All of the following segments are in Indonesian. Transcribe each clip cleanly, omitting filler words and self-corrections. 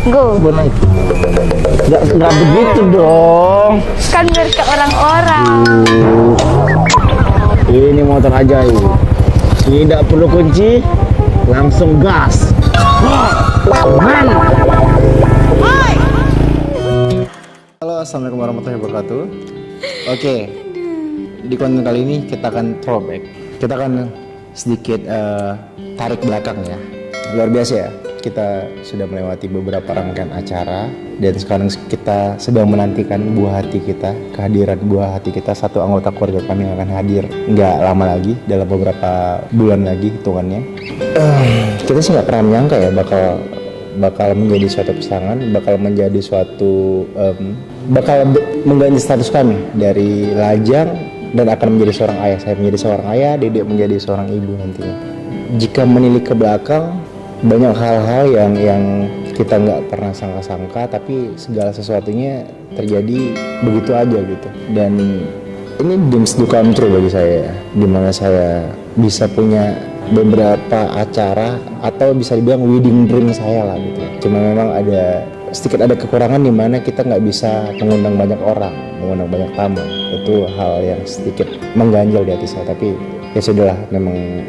Go. Naik. Nggak begitu dong. Kan biar ke orang-orang. Ini motor ajaib. Tidak perlu kunci, langsung gas. Man. Halo, assalamualaikum warahmatullahi wabarakatuh. Oke, di konten kali ini kita akan throwback. Kita akan sedikit tarik belakang ya. Luar biasa ya. Kita sudah melewati beberapa rangkaian acara dan sekarang kita sedang menantikan buah hati kita, kehadiran buah hati kita, satu anggota keluarga kami yang akan hadir nggak lama lagi, dalam beberapa bulan lagi hitungannya. Kita sih nggak pernah menyangka ya bakal menjadi suatu pasangan, bakal menjadi suatu bakal mengganti status kami dari lajang dan akan menjadi seorang ayah. Saya menjadi seorang ayah, Dedek menjadi seorang ibu nantinya. Jika menilik ke belakang, banyak hal-hal yang kita nggak pernah sangka-sangka, tapi segala sesuatunya terjadi begitu aja gitu. Dan ini dreams do come true bagi saya, dimana saya bisa punya beberapa acara atau bisa dibilang wedding dream saya lah gitu. Cuma memang ada kekurangan di mana kita nggak bisa mengundang banyak orang, mengundang banyak tamu. Itu hal yang sedikit mengganjal di hati saya, tapi ya sudahlah, memang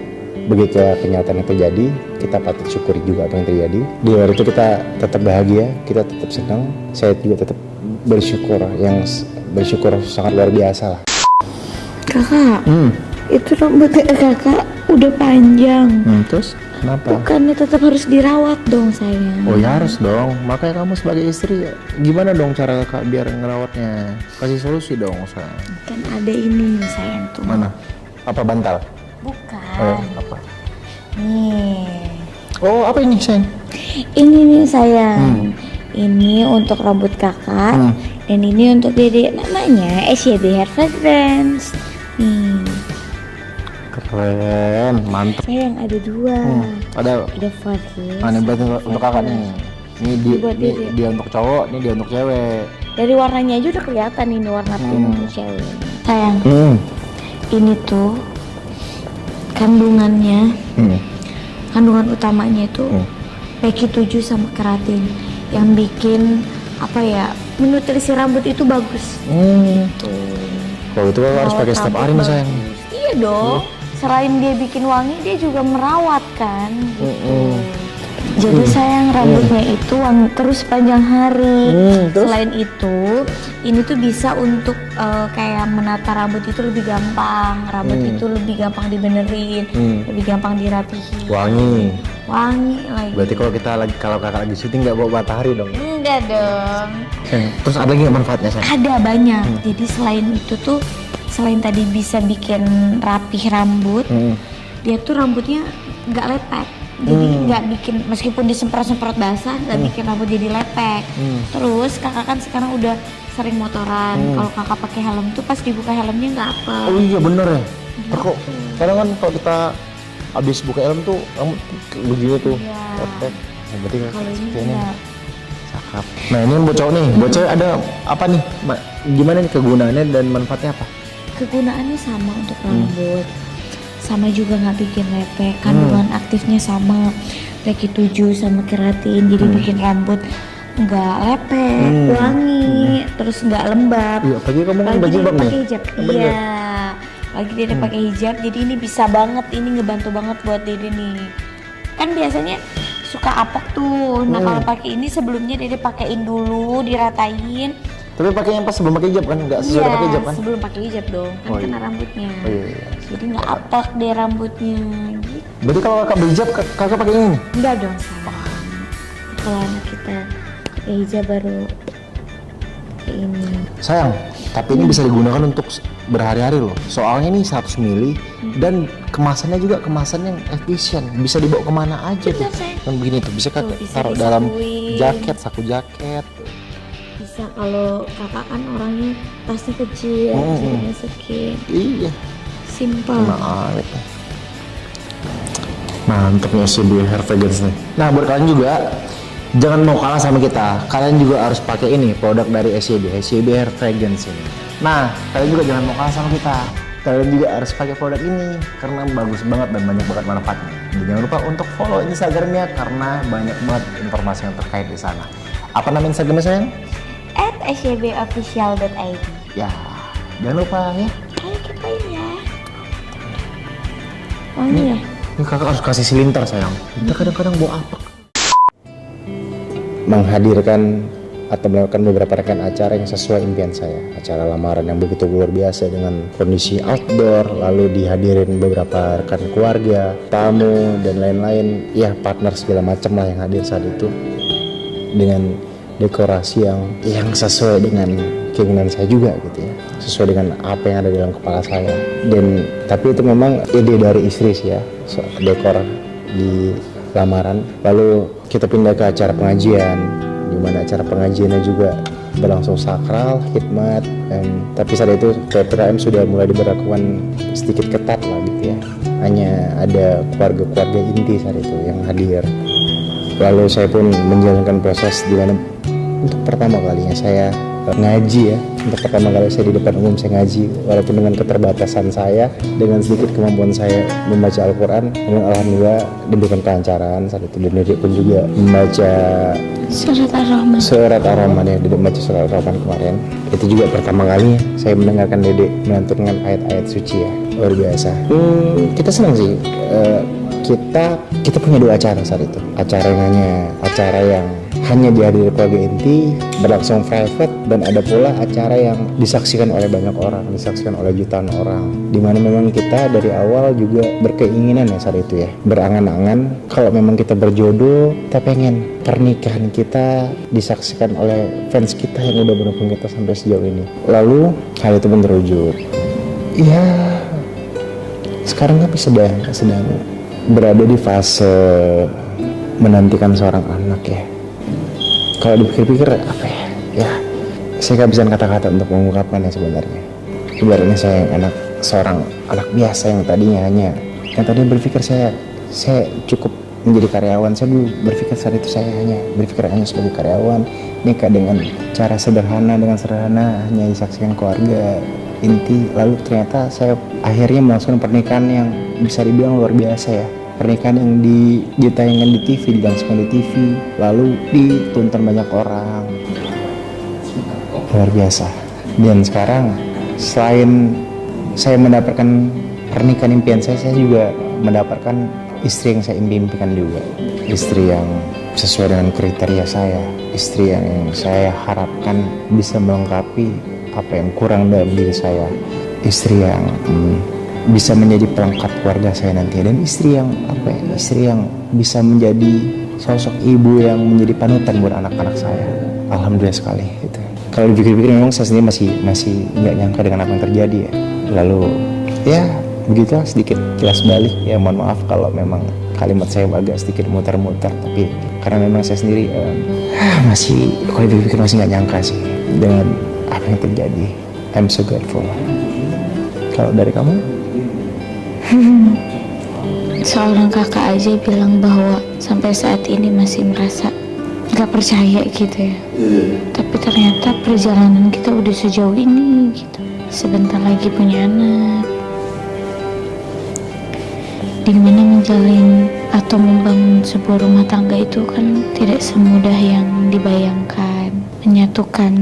begitu kenyataan yang terjadi, kita patut syukuri juga apa yang terjadi. Di luar itu kita tetap bahagia, kita tetap senang. Saya juga tetap bersyukur sangat luar biasa lah. Kakak, itu rambutnya kakak udah panjang. Terus kenapa? Bukannya tetap harus dirawat dong sayang? Oh ya harus dong, makanya kamu sebagai istri gimana dong cara kakak biar ngerawatnya? Kasih solusi dong sayang. Kan ada ini sayang tuh. Mana? Apa bantal? Bukan. Apa? Nih. Oh, apa ini sayang? Ini nih sayang. Ini untuk rambut kakak dan ini untuk Dede. Namanya SYB Hair Fragrance. Nih. Keren, mantap. Sayang ada dua. Ada Faris. Ini berarti untuk kakak nih. Ini dia untuk cowok, ini dia untuk cewek. Dari warnanya aja udah kelihatan ini warna pink untuk cewek. Sayang. Ini tuh kandungannya. Kandungan utamanya itu PQ7 sama keratin yang bikin apa ya, menutrisi rambut itu bagus. Kalau itu harus pakai setiap hari mas sayang. Iya dong. Selain dia bikin wangi, dia juga merawat kan. Jadi sayang rambutnya itu wangi terus sepanjang hari. Selain itu, ini tuh bisa untuk kayak menata rambut itu lebih gampang. Rambut itu lebih gampang dibenerin, lebih gampang dirapihin. Wangi lagi. Berarti kalau kakak lagi syuting nggak bawa matahari dong? Enggak dong. Terus ada lagi nggak manfaatnya sayang? Ada banyak. Jadi selain itu tuh, selain tadi bisa bikin rapih rambut, dia tuh rambutnya nggak lepek. Jadi nggak bikin, meskipun disemprot-semprot basah, nggak bikin rambut jadi lepek. Terus kakak kan sekarang udah sering motoran. Kalau kakak pakai helm tuh pas dibuka helmnya nggak apel. Oh iya bener ya. Kok kadang kan kalau kita habis buka helm tuh rambut begini tuh lepek. Berarti Kalau ini ini enggak. cakep. Nah ini buat cowok nih, buat cewek ada apa nih? Gimana nih kegunaannya dan manfaatnya apa? Kegunaannya sama untuk rambut, sama juga nggak bikin lepek. Kandungan aktifnya sama, PQ7 sama keratin, jadi bikin rambut nggak lepek, wangi, terus nggak lembab. Iya, pagi kamu kan berjilbab nih. Pakai hijab, iya. Lagi Dede pakai hijab, jadi ini bisa banget, ini ngebantu banget buat Dede nih. Kan biasanya suka apek tuh. Nah kalau pakai ini sebelumnya Dede pakein dulu, diratain. Tapi pakai yang pas sebelum pakai hijab kan? Nggak sesuai pakai hijab kan? Sebelum pakai hijab dong, kan kena rambutnya. Oh iya. Jadi nggak apek deh rambutnya gitu. Berarti kalau kakak berhijab, kakak pakai ini nih? Enggak dong sama. Kalau anak kita pakai hijab baru pakai ini. Sayang, tapi ini bisa digunakan untuk berhari-hari loh. Soalnya ini 100 ml dan kemasannya juga kemasan yang efisien. Bisa dibawa kemana aja tuh. Yang begini tuh, bisa kakak Bisa taruh dalam disakuin. jaket, saku jaket. Bisa kalau kakak kan orangnya tasnya kecil, bisa dimasukin. Iya. Simpel. Mantep nih SYB Hair Fragrance nih. Nah buat kalian juga, jangan mau kalah sama kita. Kalian juga harus pakai ini, produk dari SYB Hair Fragrance ini. Nah, kalian juga jangan mau kalah sama kita. Kalian juga harus pakai produk ini karena bagus banget dan banyak banget manfaatnya. Dan jangan lupa untuk follow Instagramnya karena banyak banget informasi yang terkait di sana. Apa nama Instagramnya sayang? @syobofficial.id. Ya, jangan lupa ya. Ayo kepoin ya. Wangi ya? Ini kakak harus kasih silinter sayang. Kita kadang-kadang bawa apa? Menghadirkan atau melakukan beberapa rekan acara yang sesuai impian saya. Acara lamaran yang begitu luar biasa dengan kondisi outdoor, lalu dihadirin beberapa rekan keluarga, tamu dan lain-lain. Ya partner segala macam lah yang hadir saat itu. Dengan dekorasi yang sesuai dengan keinginan saya juga gitu ya. Sesuai dengan apa yang ada dalam kepala saya. Dan tapi itu memang ide dari istri sih ya, dekor di lamaran. Lalu kita pindah ke acara pengajian, di mana acara pengajiannya juga berlangsung sakral, hikmat, tapi saat itu PPKM sudah mulai diberlakukan sedikit ketat lah gitu ya. Hanya ada keluarga-keluarga inti saat itu yang hadir. Lalu saya pun menjalankan proses di mana untuk pertama kalinya saya ngaji ya. Untuk pertama kali saya di depan umum saya ngaji, walaupun dengan keterbatasan saya, dengan sedikit kemampuan saya membaca Al-Quran, dan alhamdulillah diberikan kelancaran saat itu. Dan Dedek pun juga membaca Surat Ar-Rahman ya, Dedek membaca Surat Ar-Rahman kemarin. Itu juga pertama kalinya saya mendengarkan Dedek melantunkan ayat-ayat suci ya, luar biasa. Kita senang sih. Kita punya 2 acara saat itu. Acara yang hanya dihadiri keluarga inti, berlangsung private, dan ada pula acara yang disaksikan oleh banyak orang, disaksikan oleh jutaan orang. Dimana memang kita dari awal juga berkeinginan ya saat itu ya, berangan-angan kalau memang kita berjodoh, kita pengen pernikahan kita disaksikan oleh fans kita yang udah mendukung kita sampai sejauh ini. Lalu hal itu pun terwujud. Ya, sekarang kami sedang berada di fase menantikan seorang anak ya. Kalau dipikir-pikir apa ya, saya gak bisa kata-kata untuk mengungkapkannya sebenarnya. Ibaratnya saya seorang anak biasa yang tadinya berpikir saya cukup menjadi karyawan. Saya dulu berpikir saat itu saya berpikir hanya sebagai karyawan, nikah dengan cara sederhana, hanya disaksikan keluarga inti. Lalu ternyata saya akhirnya melangsungkan pernikahan yang bisa dibilang luar biasa ya. Pernikahan yang ditayangkan di TV, dilangsungkan di TV, lalu ditonton banyak orang. Luar biasa. Dan sekarang selain saya mendapatkan pernikahan impian saya juga mendapatkan istri yang saya impikan juga. Istri yang sesuai dengan kriteria saya, istri yang saya harapkan bisa melengkapi apa yang kurang dalam diri saya, istri yang bisa menjadi pelengkap keluarga saya nanti, dan istri yang bisa menjadi sosok ibu yang menjadi panutan buat anak-anak saya. Alhamdulillah sekali gitu. Kalau dipikir-pikir memang saya sendiri masih nggak nyangka dengan apa yang terjadi ya. Lalu ya begitulah sedikit kilas balik ya, mohon maaf kalau memang kalimat saya agak sedikit muter-muter, tapi karena memang saya sendiri kalau dipikir masih nggak nyangka sih dengan apa yang terjadi. I'm so grateful. Kalau dari kamu? Seorang kakak aja bilang bahwa sampai saat ini masih merasa gak percaya gitu ya. Tapi ternyata perjalanan kita udah sejauh ini gitu. Sebentar lagi punya anak. Dimana menjalin atau membangun sebuah rumah tangga itu kan tidak semudah yang dibayangkan. Menyatukan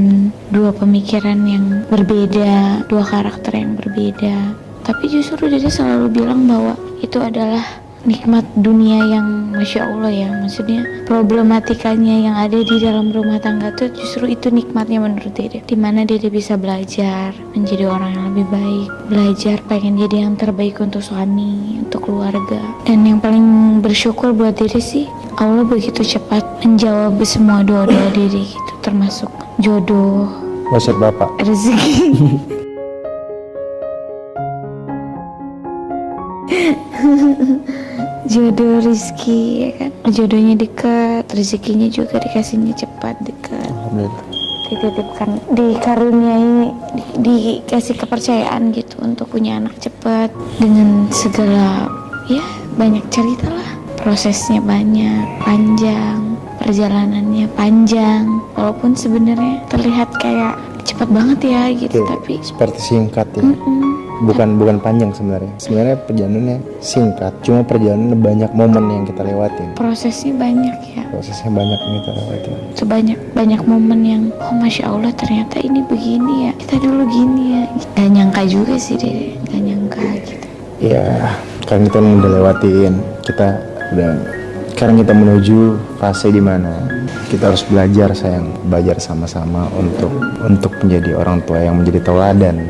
2 pemikiran yang berbeda, 2 karakter yang berbeda. Tapi justru dia selalu bilang bahwa itu adalah nikmat dunia yang Masya Allah ya. Maksudnya problematikanya yang ada di dalam rumah tangga tuh justru itu nikmatnya menurut Dede. Dimana Dede bisa belajar menjadi orang yang lebih baik, belajar pengen jadi yang terbaik untuk suami, untuk keluarga. Dan yang paling bersyukur buat Dede sih, Allah begitu cepat menjawab semua doa-doa Dede gitu, termasuk jodoh, Maksud Bapak rezeki. Jodoh, rizki ya kan, jodohnya dekat, rezekinya juga dikasihnya cepat, dekat. Alhamdulillah. Dititipkan, dikaruniai, dikasih kepercayaan gitu untuk punya anak cepat dengan segala ya banyak cerita lah. Prosesnya banyak, panjang, perjalanannya panjang, walaupun sebenarnya terlihat kayak cepat banget ya gitu, tapi seperti singkat ya. bukan panjang sebenarnya. Sebenarnya perjalanannya singkat, cuma perjalanannya banyak momen yang kita lewatin. Prosesnya banyak ya. Prosesnya banyak yang kita lewatin. Banyak momen yang masya Allah ternyata ini begini ya. Kita dulu gini ya. Gak nyangka juga sih Dede, gak nyangka gitu. Ya, kan kita udah lewatin. Kita udah. Sekarang kita menuju fase dimana kita harus belajar belajar sama-sama untuk menjadi orang tua yang menjadi teladan.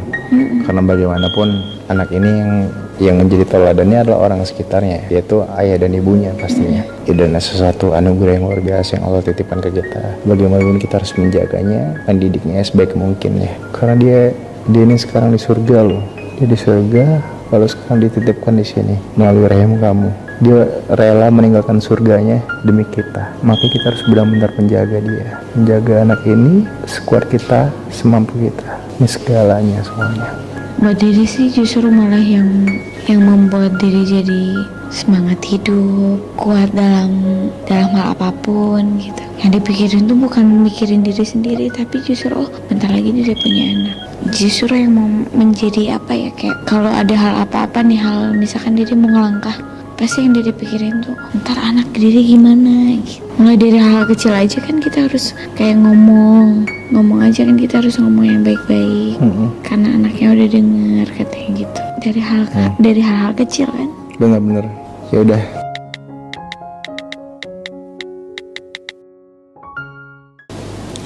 Karena bagaimanapun anak ini yang menjadi teladannya adalah orang sekitarnya, yaitu ayah dan ibunya pastinya. Dan sesuatu anugerah yang luar biasa yang Allah titipkan ke kita. Bagaimanapun kita harus menjaganya, mendidiknya sebaik mungkin ya. Karena dia ini sekarang di surga loh. Dia di surga, lalu sekarang dititipkan di sini melalui rahim kamu. Dia rela meninggalkan surganya demi kita. Maka kita harus benar-benar menjaga dia, menjaga anak ini sekuat kita, semampu kita. Ini segalanya semuanya. Buat diri sih justru malah yang membuat diri jadi semangat hidup, kuat dalam hal apapun gitu. Yang dipikirin tuh bukan mikirin diri sendiri, tapi justru bentar lagi dia punya anak. Justru yang mau menjadi apa ya, kayak kalau ada hal apa-apa nih, hal misalkan diri mau ngelangkah, pasti yang diri pikirin tuh ntar anak diri gimana gitu. Mulai dari hal kecil aja kan kita harus kayak ngomong aja kan, kita harus ngomong yang baik-baik. Karena anaknya udah denger katanya gitu. Dari hal-hal kecil kan. Bener-bener. Ya udah.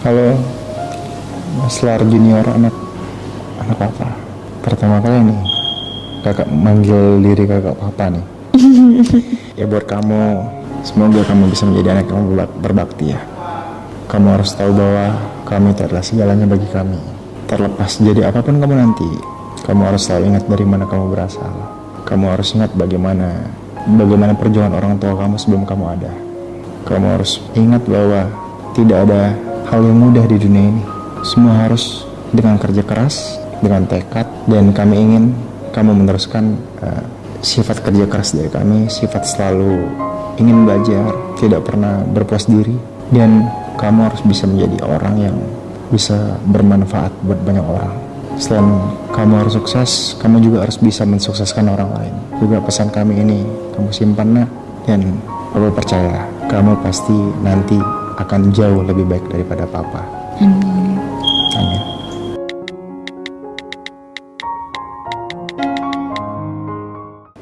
Halo, Mas Lar Junior, anak apa? Pertama kali nih kakak manggil diri kakak papa nih. Ya buat kamu, semoga kamu bisa menjadi anak yang berbakti ya. Kamu harus tahu bahwa kami itu adalah segalanya bagi kami. Terlepas jadi apapun kamu nanti, kamu harus selalu ingat dari mana kamu berasal. Kamu harus ingat bagaimana perjuangan orang tua kamu sebelum kamu ada. Kamu harus ingat bahwa tidak ada hal yang mudah di dunia ini. Semua harus dengan kerja keras, dengan tekad, dan kami ingin kamu meneruskan sifat kerja keras dari kami, sifat selalu ingin belajar, tidak pernah berpuas diri, dan kamu harus bisa menjadi orang yang bisa bermanfaat buat banyak orang. Selain kamu harus sukses, kamu juga harus bisa mensukseskan orang lain. Juga pesan kami ini kamu simpan nak, dan aku percaya kamu pasti nanti akan jauh lebih baik daripada papa. Amin.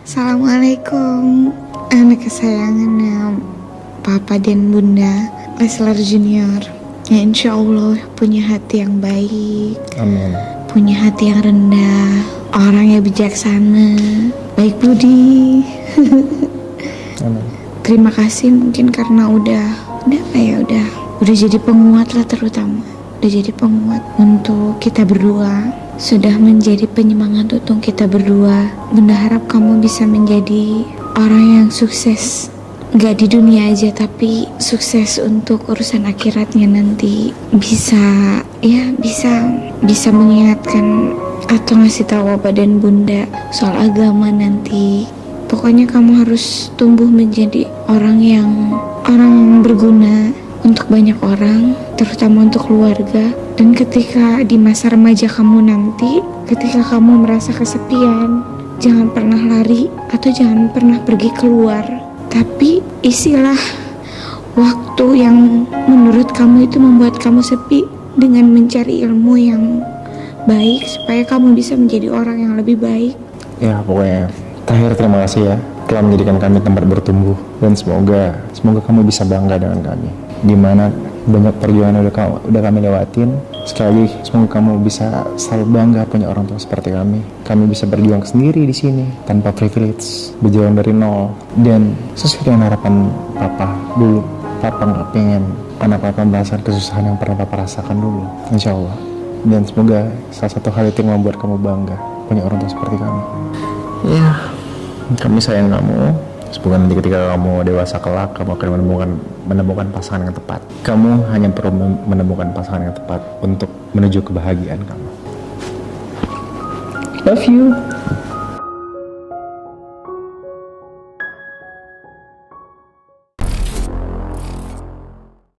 Assalamualaikum, anak kesayangannya Papa dan Bunda Leslar Junior. Ya insya Allah punya hati yang baik. Amin. Punya hati yang rendah, orang yang bijaksana, baik budi. Amin. Terima kasih mungkin karena udah jadi penguat lah, terutama udah jadi penguat untuk kita berdua, sudah menjadi penyemangat untuk kita berdua. Bunda harap kamu bisa menjadi orang yang sukses, gak di dunia aja tapi sukses untuk urusan akhiratnya nanti. Bisa mengingatkan atau ngasih tahu Bapak dan Bunda soal agama nanti. Pokoknya kamu harus tumbuh menjadi orang yang berguna untuk banyak orang, terutama untuk keluarga. Dan ketika di masa remaja kamu nanti, ketika kamu merasa kesepian, jangan pernah lari atau jangan pernah pergi keluar, tapi isilah waktu yang menurut kamu itu membuat kamu sepi dengan mencari ilmu yang baik supaya kamu bisa menjadi orang yang lebih baik. Ya pokoknya terakhir terima kasih ya telah menjadikan kami tempat bertumbuh, dan semoga kamu bisa bangga dengan kami. Dimana banyak perjuangan udah kami lewatin. Sekali lagi semoga kamu bisa selalu bangga punya orang tua seperti kami. Kami bisa berjuang sendiri di sini tanpa privilege, berjuang dari nol, dan sesuai dengan harapan papa dulu. Papa nggak pengen anak papa merasakan kesusahan yang pernah papa rasakan dulu, insya Allah. Dan semoga salah satu hal itu yang membuat kamu bangga punya orang tua seperti kami. Ya, kami sayang kamu. Semoga nanti ketika kamu dewasa kelak, kamu akan menemukan pasangan yang tepat. Kamu hanya perlu menemukan pasangan yang tepat untuk menuju kebahagiaan kamu. Love you.